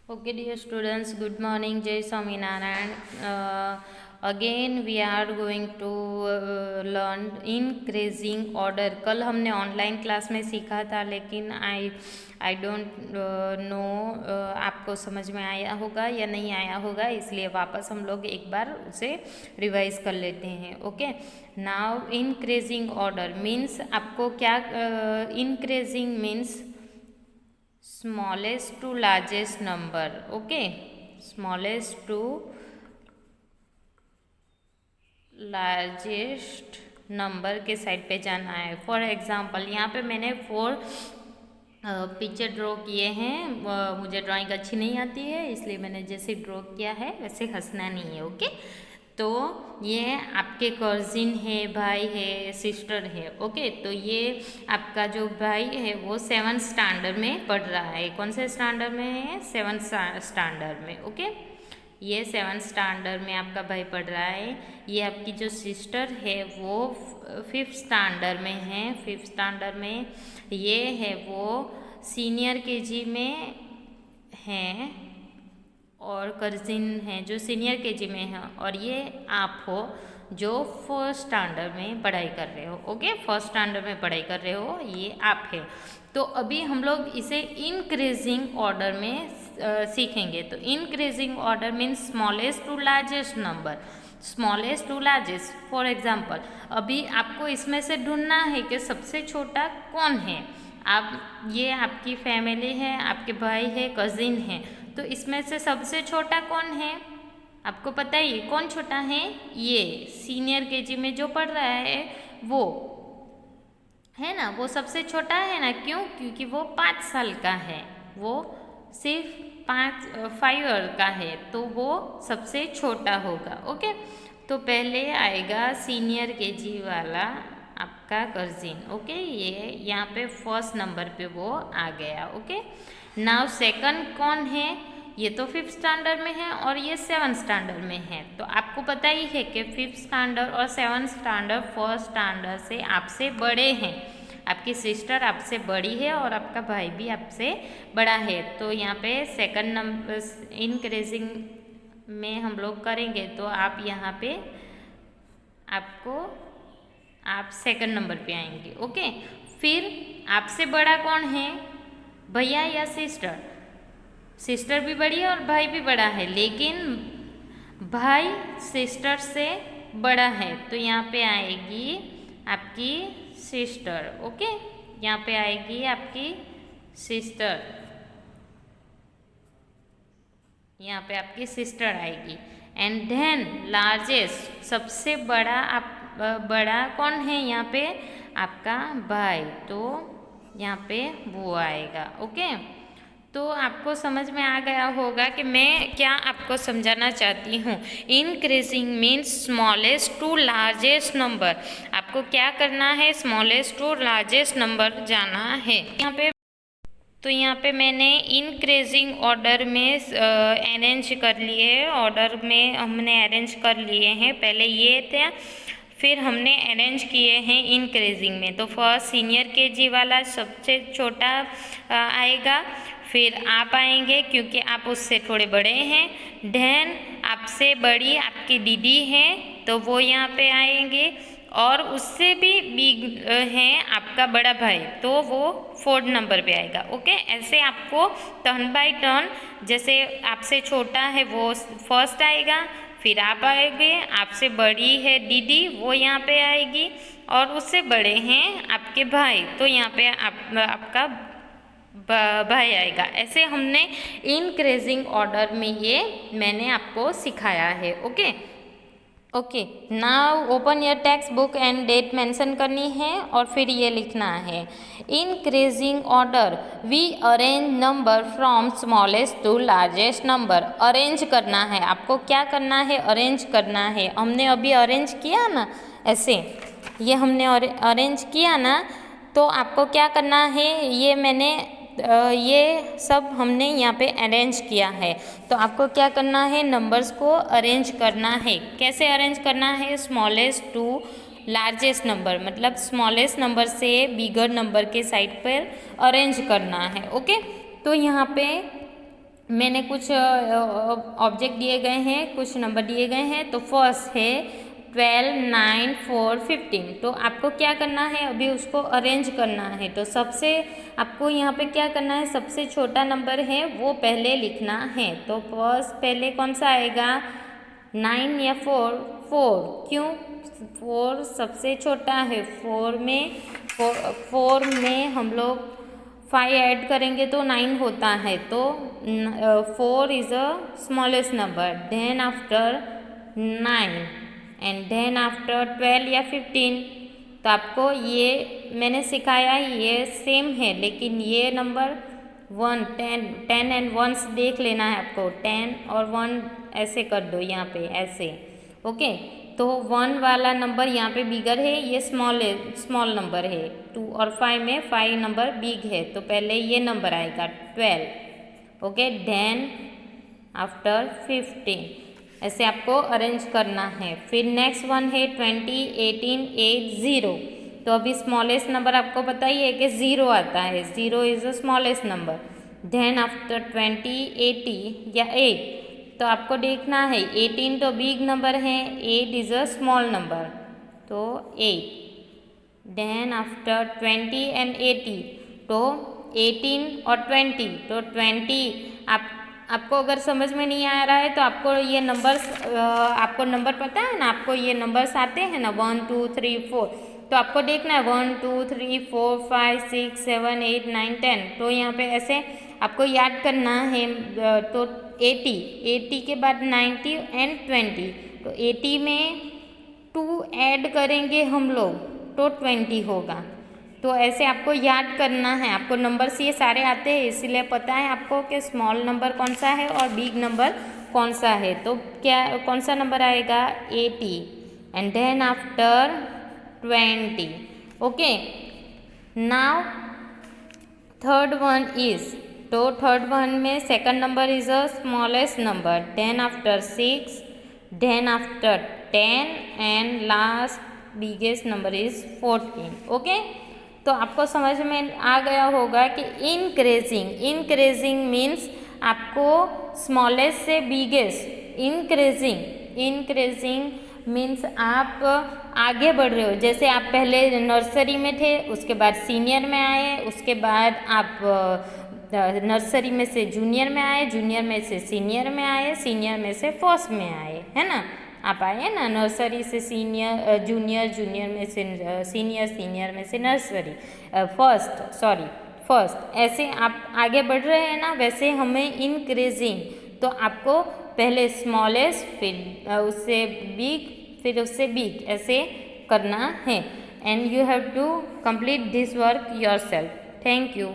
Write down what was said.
Okay, dear students, good morning. Jai Swaminarayan. Again, we are going to learn increasing order. कल हमने online class में सीखा था, लेकिन आई डोंट नो आपको समझ में आया होगा या नहीं आया होगा, इसलिए वापस हम लोग एक बार उसे रिवाइज कर लेते हैं. Okay, now increasing order means आपको क्या increasing means smallest to largest number. Okay, smallest to largest number के साइड पे जाना है. फॉर एग्जाम्पल यहाँ पे मैंने 4 पिक्चर ड्रॉ किए हैं. मुझे ड्राइंग अच्छी नहीं आती है, इसलिए मैंने जैसे ड्रॉ किया है वैसे हंसना नहीं है. ओके, तो ये आपके कज़िन है, भाई है, सिस्टर है. ओके, तो ये आपका जो भाई है वो 7th स्टैंडर्ड में पढ़ रहा है. कौन से स्टैंडर्ड में है? 7th स्टैंडर्ड में. ओके, ये 7th स्टैंडर्ड में आपका भाई पढ़ रहा है. ये आपकी जो सिस्टर है वो 5th स्टैंडर्ड में है. 5th स्टैंडर्ड में ये है वो सीनियर केजी में है, और कज़िन है जो सीनियर केजी में है, और ये आप हो जो 1st स्टैंडर्ड में पढ़ाई कर रहे हो. ओके, 1st स्टैंडर्ड में पढ़ाई कर रहे हो, ये आप है. तो अभी हम लोग इसे इंक्रीजिंग ऑर्डर में सीखेंगे. तो increasing order means smallest to largest number. Smallest to largest. For example, अभी आपको इसमें से ढूंढना है कि सबसे छोटा कौन है. आप ये आपकी फैमिली है, आपके भाई है, कज़िन है, तो इसमें से सबसे छोटा कौन है? आपको पता है कौन छोटा है? ये सीनियर केजी में जो पढ़ रहा है वो है ना, वो सबसे छोटा है ना. क्यों? क्योंकि वो 5 साल का है, वो सिर्फ 5 ईयर का है, तो वो सबसे छोटा होगा. ओके, तो पहले आएगा सीनियर केजी वाला आपका कज़िन. ओके, ये यहाँ पे 1st नंबर पे वो आ गया. ओके, नाउ सेकंड कौन है? ये तो 5th स्टैंडर्ड में है और ये 7th स्टैंडर्ड में है. तो आपको पता ही है कि 5th स्टैंडर्ड और 7th स्टैंडर्ड 1st स्टैंडर्ड से आपसे बड़े हैं. आपकी सिस्टर आपसे बड़ी है और आपका भाई भी आपसे बड़ा है. तो यहाँ पे सेकंड नंबर इंक्रीजिंग में हम लोग करेंगे, तो आप यहाँ पे आप सेकंड नंबर पे आएंगे. ओके, फिर आपसे बड़ा कौन है? भैया या सिस्टर? सिस्टर भी बड़ी है और भाई भी बड़ा है, लेकिन भाई सिस्टर से बड़ा है, तो यहाँ पे आएगी आपकी सिस्टर. ओके, यहाँ पे आएगी आपकी सिस्टर, यहाँ पे आपकी सिस्टर आएगी. एंड देन लार्जेस्ट, सबसे बड़ा कौन है यहाँ पे? आपका भाई, तो यहाँ पे वो आएगा. ओके, तो आपको समझ में आ गया होगा कि मैं क्या आपको समझाना चाहती हूँ. Increasing means smallest to largest number. आपको क्या करना है? स्मॉलेस्ट टू लार्जेस्ट नंबर जाना है. यहाँ पे मैंने इंक्रीजिंग ऑर्डर में अरेंज कर लिए. ऑर्डर में हमने अरेंज कर लिए हैं. पहले ये थे, फिर हमने अरेंज किए हैं इंक्रीजिंग में. तो फर्स्ट सीनियर केजी वाला सबसे छोटा आएगा, फिर आप आएंगे क्योंकि आप उससे थोड़े बड़े हैं. देन आपसे बड़ी आपकी दीदी हैं, तो वो यहाँ पे आएंगे, और उससे भी बिग हैं आपका बड़ा भाई, तो वो 4th नंबर पे आएगा. ओके, ऐसे आपको टर्न बाय टर्न, जैसे आपसे छोटा है वो 1st आएगा, फिर आप आएंगे, आपसे बड़ी है दीदी वो यहाँ पे आएगी, और उससे बड़े हैं आपके भाई, तो यहाँ पे आपका भाई आएगा. ऐसे हमने इंक्रीजिंग ऑर्डर में ये मैंने आपको सिखाया है. Okay, now open your text book and date mention करनी है, और फिर ये लिखना है increasing order we arrange number from smallest to largest number. Arrange करना है. आपको क्या करना है? अरेंज करना है. हमने अभी अरेंज किया ना, ऐसे ये हमने अरेंज किया ना, तो आपको क्या करना है? ये सब हमने यहाँ पे अरेंज किया है, तो आपको क्या करना है? नंबर्स को अरेंज करना है. कैसे अरेंज करना है? स्मॉलेस्ट टू लार्जेस्ट नंबर, मतलब स्मॉलेस्ट नंबर से बिगर नंबर के साइड पर अरेंज करना है. ओके, तो यहाँ पे मैंने कुछ ऑब्जेक्ट दिए गए हैं, कुछ नंबर दिए गए हैं। तो फर्स्ट है 12, 9, 4, 15। तो आपको क्या करना है, अभी उसको अरेंज करना है। तो सबसे आपको यहाँ पे क्या करना है, सबसे छोटा नंबर है वो पहले लिखना है। तो फर्स्ट पहले कौन सा आएगा, 9 या 4? 4, क्यों? 4 सबसे छोटा है। 4 में हम लोग 5 ऐड करेंगे तो 9 होता है। तो 4 is a smallest number. Then after 9 and then after 12 या 15। तो आपको ये मैंने सिखाया ये सेम है, लेकिन ये नंबर 1, 10 एंड 1 देख लेना है आपको। 10 और 1 ऐसे कर दो यहाँ पे ऐसे, ओके। तो 1 वाला नंबर यहाँ पे बिगर है, ये स्मॉल नंबर है। 2 और 5 में 5 नंबर बिग है, तो पहले ये नंबर आएगा 12, ओके। देन आफ्टर 15, ऐसे आपको अरेंज करना है। फिर नेक्स्ट वन है 20, 18, 8, 0। तो अभी स्मॉलेस्ट नंबर आपको पता ही है कि 0 आता है। 0 is the smallest number. Then after 20, 80 या 8। तो आपको देखना है 18 तो बिग नंबर है, 8 इज़ अ स्मॉल नंबर, तो 8। देन आफ्टर 20 एंड 80, तो 18 और 20, तो 20 आपको अगर समझ में नहीं आ रहा है तो आपको ये नंबर्स आपको नंबर पता है ना, आपको ये नंबर्स आते हैं ना 1, 2, 3, 4। तो आपको देखना है 1, 2, 3, 4, 5, 6, 7, 8, 9, 10। तो यहाँ पे ऐसे आपको याद करना है। तो 80 के बाद 90 एंड 20। तो 80 में 2 ऐड करेंगे हम लोग तो 20 होगा। तो ऐसे आपको याद करना है। आपको नंबर्स ये सारे आते हैं, इसीलिए पता है आपको कि स्मॉल नंबर कौन सा है और बिग नंबर कौन सा है। तो क्या कौन सा नंबर आएगा, 80 and then after 20, okay. Now third one is, तो थर्ड वन में second number is a smallest number. Then after 6, then after 10 and last biggest number is 14, okay. तो आपको समझ में आ गया होगा कि इंक्रीजिंग मीन्स आपको स्मॉलेस्ट से बिगेस्ट, इंक्रीजिंग मीन्स आप आगे बढ़ रहे हो। जैसे आप पहले नर्सरी में थे, उसके बाद सीनियर में आए, उसके बाद आप नर्सरी में से जूनियर में आए, जूनियर में से सीनियर में आए, सीनियर में से फर्स्ट में आए, है ना। आप आए ना नर्सरी से सीनियर, जूनियर, जूनियर में से सीनियर, सीनियर में से नर्सरी, फर्स्ट। ऐसे आप आगे बढ़ रहे हैं ना, वैसे हमें इंक्रीजिंग। तो आपको पहले स्मॉलेस्ट, फिर उससे बिग, फिर उससे बिग, ऐसे करना है। And you have to complete this work yourself. Thank you.